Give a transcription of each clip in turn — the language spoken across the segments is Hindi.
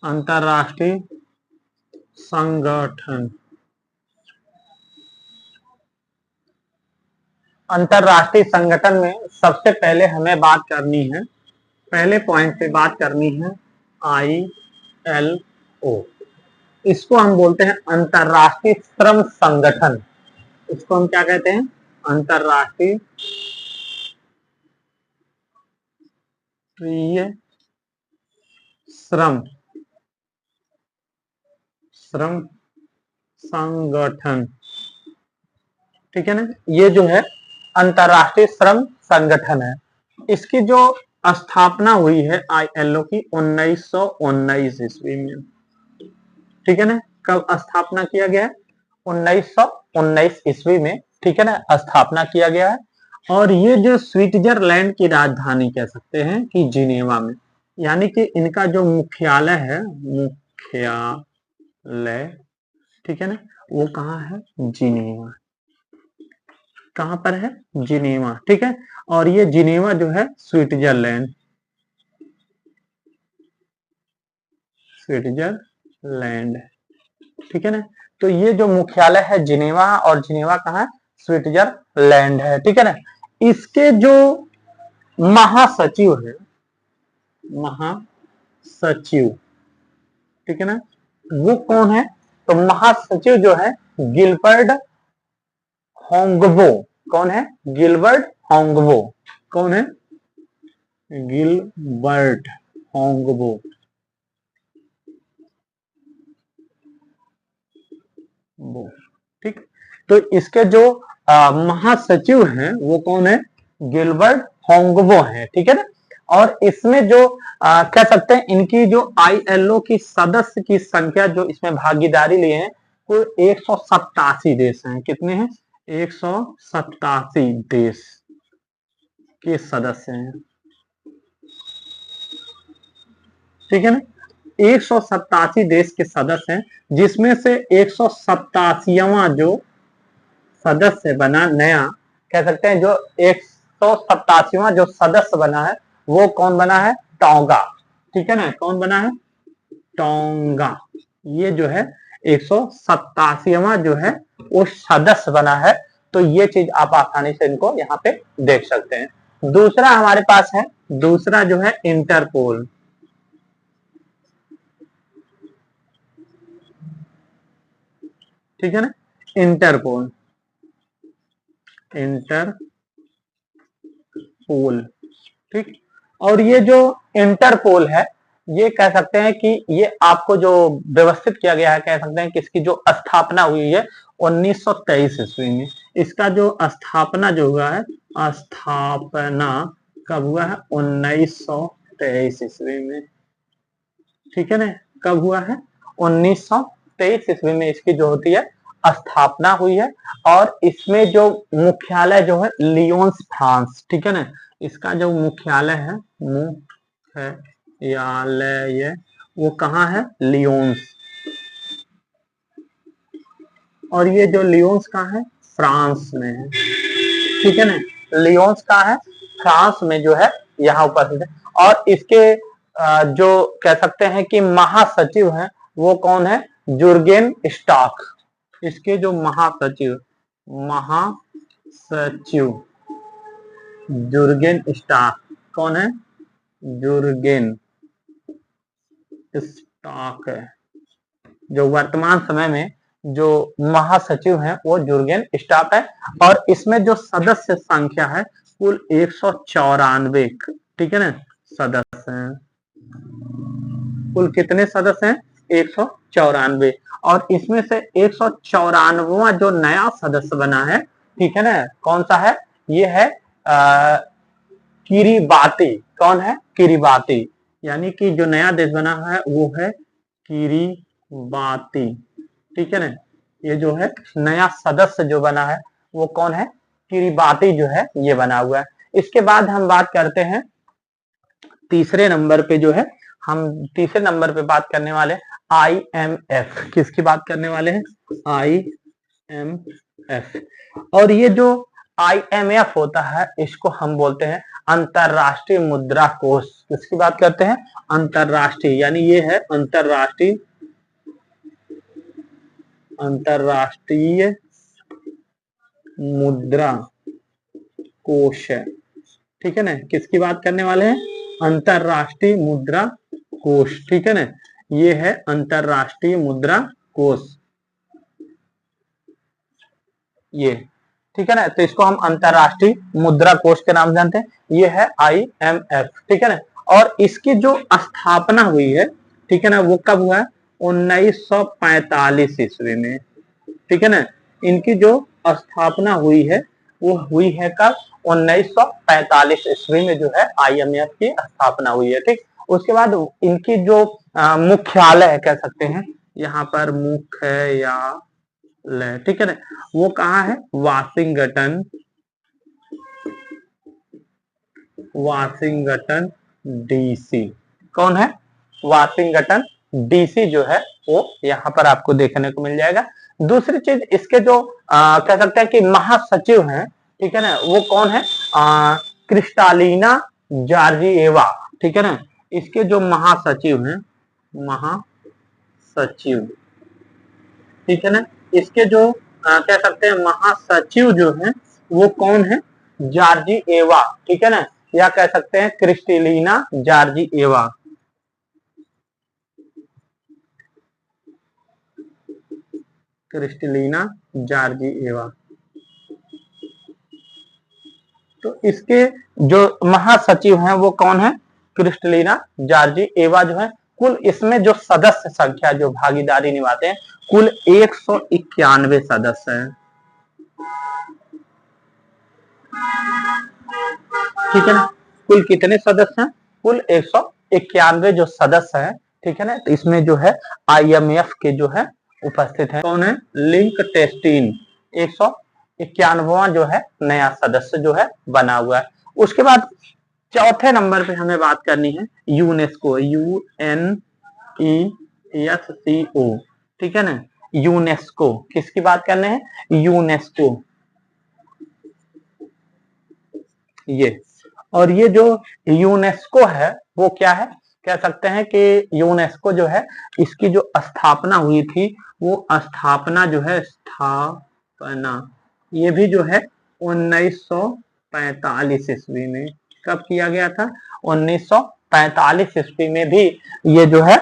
अंतरराष्ट्रीय संगठन। अंतरराष्ट्रीय संगठन में सबसे पहले हमें बात करनी है, पहले पॉइंट पे बात करनी है ILO। इसको हम बोलते हैं अंतरराष्ट्रीय श्रम संगठन। इसको हम क्या कहते हैं? अंतरराष्ट्रीय श्रम संगठन। ठीक है ना, ये जो है अंतरराष्ट्रीय श्रम संगठन है। इसकी जो स्थापना हुई है ILO की 1919 ईस्वी में। ठीक है ना, कब स्थापना किया गया है? 1919 ईस्वी में। ठीक है ना, स्थापना किया गया है। और ये जो स्विट्जरलैंड की राजधानी कह सकते हैं कि जिनेवा में, यानी कि इनका जो मुख्यालय है, मुख्यालय, ठीक है ना, वो कहाँ है? जिनेवा। कहाँ पर है? जिनेवा। ठीक है, और ये जिनेवा जो है स्विट्जरलैंड, ठीक है ना। तो ये जो मुख्यालय है जिनेवा, और जिनेवा कहाँ है? स्विट्जरलैंड है। ठीक है ना। इसके जो महासचिव है, महासचिव, ठीक है ना, वो कौन है? तो महासचिव जो है गिलबर्ट होंगबो। कौन है? Gilbert Houngbo. कौन है? Gilbert Houngbo. ठीक, तो इसके जो महासचिव हैं वो कौन है? गिलबर्ट होंगबो है। ठीक है ना। और इसमें जो कह सकते हैं इनकी जो ILO की सदस्य की संख्या जो इसमें भागीदारी लिए हैं वो 187 देश हैं। कितने हैं? 187 देश के सदस्य हैं। ठीक है ना, 187 देश के सदस्य हैं, जिसमें से 187वां जो सदस्य बना नया, कह सकते हैं जो 187वां जो सदस्य बना है वो कौन बना है? टोंगा। ठीक है ना, कौन बना है? टोंगा। ये जो है 187वां जो है वो सदस्य बना है। तो ये चीज आप आसानी से इनको यहाँ पे देख सकते हैं। दूसरा हमारे पास है, दूसरा जो है इंटरपोल। ठीक है ना, इंटरपोल, इंटरपोल। ठीक, और ये जो इंटरपोल है ये कह सकते हैं कि ये आपको जो व्यवस्थित किया गया है, कह सकते हैं कि इसकी जो स्थापना हुई है 1923 ईस्वी में। इसका जो स्थापना जो हुआ है, स्थापना कब हुआ है? 1923 ईस्वी में। ठीक है ना, कब हुआ है? 1923 ईस्वी में इसकी जो होती है स्थापना हुई है। और इसमें जो मुख्यालय जो है लियोन्स, फ्रांस। ठीक है ना, इसका जो मुख्यालय है, मुख्यालय वो कहाँ है? लियोन्स। और ये जो लियोन्स कहाँ है? फ्रांस में है। ठीक है ना, लियोन्स कहाँ है? फ्रांस में जो है यहाँ उपस्थित है। और इसके जो कह सकते हैं कि महासचिव हैं वो कौन है? Jurgen stock. इसके जो महासचिव जुर्गेन स्टॉक। कौन है? जुर्गेन स्टॉक है। जो वर्तमान समय में जो महासचिव हैं वो जुर्गेन स्टॉक है। और इसमें जो सदस्य संख्या है कुल 194। ठीक है ना, सदस्य हैं। कुल कितने सदस्य हैं? 194। और इसमें से 194वां जो नया सदस्य बना है, ठीक है ना, कौन सा है? ये है किरिबाती। कौन है? किरिबाती। यानी कि जो नया देश बना है वो है किरिबाती। ठीक है ना, ये जो है नया सदस्य जो बना है वो कौन है? किरिबाती जो है ये बना हुआ है। इसके बाद हम बात करते हैं तीसरे नंबर पे, जो है हम तीसरे नंबर पे बात करने वाले IMF। किसकी बात करने वाले हैं? IMF। और ये जो IMF होता है इसको हम बोलते हैं अंतरराष्ट्रीय मुद्रा कोष, किसकी बात करते हैं? अंतरराष्ट्रीय, यानी ये है अंतरराष्ट्रीय मुद्रा कोष है, ठीक है ना। किसकी बात करने वाले हैं? अंतरराष्ट्रीय मुद्रा कोष, ठीक है ना। ये है अंतरराष्ट्रीय मुद्रा कोष, ये, ठीक है ना। तो इसको हम अंतरराष्ट्रीय मुद्रा कोष के नाम जानते हैं। ये है IMF, ठीक है ना। और इसकी जो स्थापना हुई है, ठीक है ना, वो कब हुआ है? 1945 ईस्वी में, ठीक है ना। इनकी जो स्थापना हुई है वो हुई है कब? 1945 ईस्वी में जो है IMF की स्थापना हुई है, ठीक। उसके बाद इनकी जो मुख्यालय है, कह सकते हैं यहाँ पर मुख्यालय, ठीक है ना, वो कहाँ है? Washington DC। कौन है? वाशिंगटन DC जो है वो यहाँ पर आपको देखने को मिल जाएगा। दूसरी चीज, इसके जो कह सकते हैं कि महासचिव हैं, ठीक है ना, वो कौन है? क्रिस्टालिना जॉर्जिएवा, ठीक है ना। इसके जो महासचिव हैं, महासचिव, ठीक है ना, इसके जो कह सकते हैं महासचिव जो हैं वो कौन है? जॉर्जिएवा, ठीक है ना, या कह सकते हैं क्रिस्टालिना जॉर्जिएवा। Kristalina Georgieva. तो इसके जो महासचिव हैं वो कौन है? क्रिस्टालिना जॉर्जिएवा जो है। कुल इसमें जो सदस्य संख्या जो भागीदारी निभाते हैं, कुल 191 सदस्य हैं, ठीक है ना। कुल कितने सदस्य हैं? कुल 191 जो सदस्य हैं, ठीक है ना। तो इसमें जो है IMF के जो है उपस्थित है। कौन है? लिंकटेस्टीन, 191वां जो है नया सदस्य जो है बना हुआ है। उसके बाद चौथे नंबर पे हमें बात करनी है यूनेस्को, UNESCO, ठीक है ना। यूनेस्को, किसकी बात करने हैं? यूनेस्को, ये। और ये जो यूनेस्को है वो क्या है? कह सकते हैं कि यूनेस्को जो है, इसकी जो स्थापना हुई थी, वो स्थापना जो है, ये भी जो है 1945 ईस्वी में। कब किया गया था? 1945 ईस्वी में भी ये जो है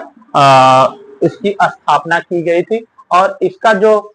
इसकी स्थापना की गई थी। और इसका जो